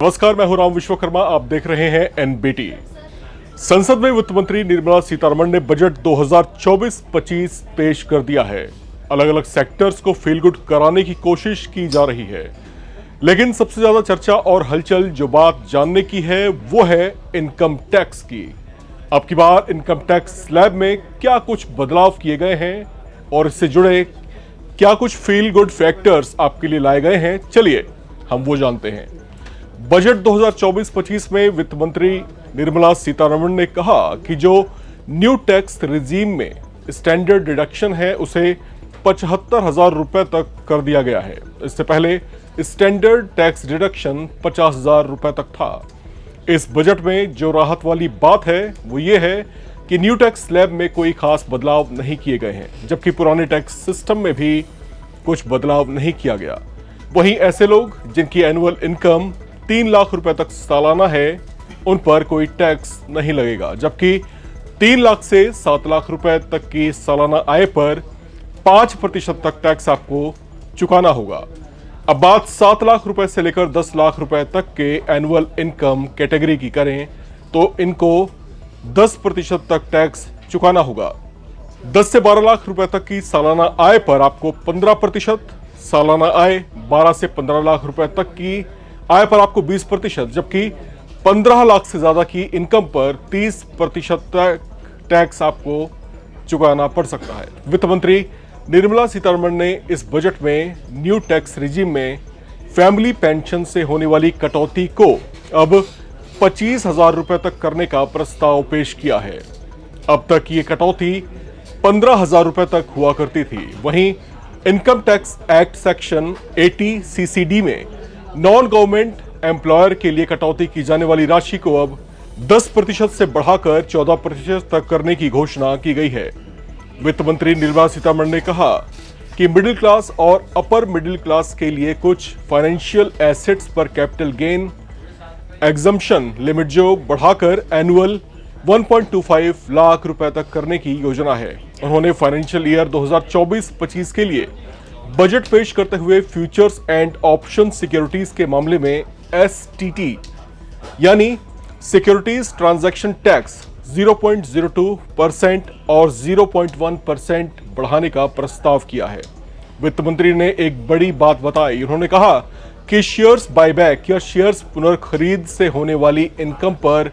नमस्कार, मैं हूं राम विश्वकर्मा। आप देख रहे हैं एनबीटी। संसद में वित्त मंत्री निर्मला सीतारमण ने बजट 2024-25 पेश कर दिया है। अलग अलग सेक्टर्स को फील गुड कराने की कोशिश की जा रही है, लेकिन सबसे ज्यादा चर्चा और हलचल जो बात जानने की है वो है इनकम टैक्स की। अब की बार इनकम टैक्स स्लैब में क्या कुछ बदलाव किए गए हैं और इससे जुड़े क्या कुछ फील गुड फैक्टर्स आपके लिए लाए गए हैं, चलिए हम वो जानते हैं। बजट 2024-25 में वित्त मंत्री निर्मला सीतारमण ने कहा कि जो न्यू टैक्स रिजीम में स्टैंडर्ड डिडक्शन है उसे 75,000 रुपए तक कर दिया गया है। इससे पहले स्टैंडर्ड टैक्स डिडक्शन 50,000 रुपए तक था। इस बजट में जो राहत वाली बात है वो ये है कि न्यू टैक्स स्लैब में कोई खास बदलाव नहीं किए गए हैं, जबकि पुराने टैक्स सिस्टम में भी कुछ बदलाव नहीं किया गया। वहीं ऐसे लोग जिनकी एनुअल इनकम 3 लाख रुपए तक सालाना है उन पर कोई टैक्स नहीं लगेगा, जबकि 3 लाख से 7 लाख रुपए तक की सालाना आय पर 5% तक टैक्स आपको चुकाना होगा। अब बात 7 लाख रुपए से लेकर 10 लाख रुपए तक के एनुअल इनकम कैटेगरी की करें तो इनको 10% तक टैक्स चुकाना होगा। 10 से 12 लाख रुपए तक की सालाना आय पर आपको 15%, सालाना आय 12 से 15 लाख रुपए तक की आय पर आपको 20%, जबकि 15 लाख से ज्यादा की इनकम पर 30% तक टैक्स आपको चुकाना पड़ सकता है। वित्त मंत्री निर्मला सीतारमण ने इस बजट में न्यू टैक्स रिजीम में फैमिली पेंशन से होने वाली कटौती को अब 25,000 रुपए तक करने का प्रस्ताव पेश किया है। अब तक ये कटौती 15,000 रुपए तक हुआ करती थी। वहीं income tax act section 80 CCD में नॉन गवर्नमेंट एम्प्लॉयर के लिए कटौती की जाने वाली राशि को अब 10% से बढ़ाकर 14% तक करने की घोषणा की गई है। वित्त मंत्री निर्मला सीतारमण ने कहा कि मिडिल क्लास और अपर मिडिल क्लास के लिए कुछ फाइनेंशियल एसेट्स पर कैपिटल गेन एग्जम्पशन लिमिट जो बढ़ाकर एनुअल 1.25 लाख रुपए तक करने की योजना है। उन्होंने फाइनेंशियल ईयर 2024-25 के लिए बजट पेश करते हुए फ्यूचर्स एंड ऑप्शन सिक्योरिटीज के मामले में STT यानी सिक्योरिटीज ट्रांजैक्शन टैक्स 0.02% और 0.1% बढ़ाने का प्रस्ताव किया है। वित्त मंत्री ने एक बड़ी बात बताई। उन्होंने कहा कि शेयर्स बायबैक या शेयर्स पुनर्खरीद से होने वाली इनकम पर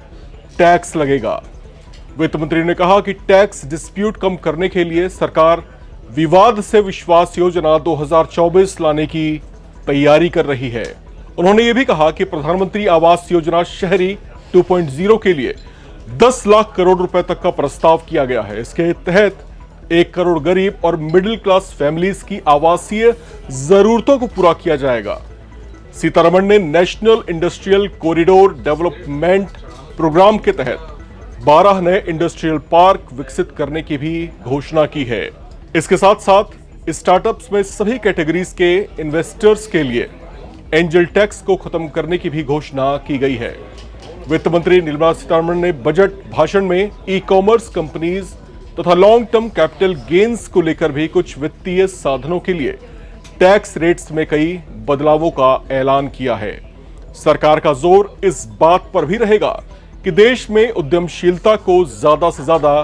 टैक्स लगेगा। वित्त मंत्री ने कहा कि टैक्स डिस्प्यूट कम करने के लिए सरकार विवाद से विश्वास योजना 2024 लाने की तैयारी कर रही है। उन्होंने ये भी कहा कि प्रधानमंत्री आवास योजना शहरी 2.0 के लिए 10 लाख करोड़ रुपए तक का प्रस्ताव किया गया है। इसके तहत 1 करोड़ गरीब और मिडिल क्लास फैमिलीज की आवासीय जरूरतों को पूरा किया जाएगा। सीतारमण ने national industrial corridor development programme के तहत 12 नए इंडस्ट्रियल पार्क विकसित करने की भी घोषणा की है। इसके साथ साथ स्टार्टअप्स में सभी कैटेगरीज के इन्वेस्टर्स के लिए एंजल टैक्स को खत्म करने की भी घोषणा की गई है। वित्त मंत्री निर्मला सीतारमण ने बजट भाषण में ई-कॉमर्स कंपनीज तथा लॉन्ग टर्म कैपिटल गेन्स को लेकर भी कुछ वित्तीय साधनों के लिए टैक्स रेट्स में कई बदलावों का ऐलान किया है। सरकार का जोर इस बात पर भी रहेगा कि देश में उद्यमशीलता को ज्यादा से ज्यादा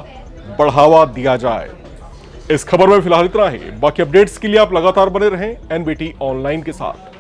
बढ़ावा दिया जाए। इस खबर में फिलहाल इतना ही। बाकी अपडेट्स के लिए आप लगातार बने रहें एनबीटी ऑनलाइन के साथ।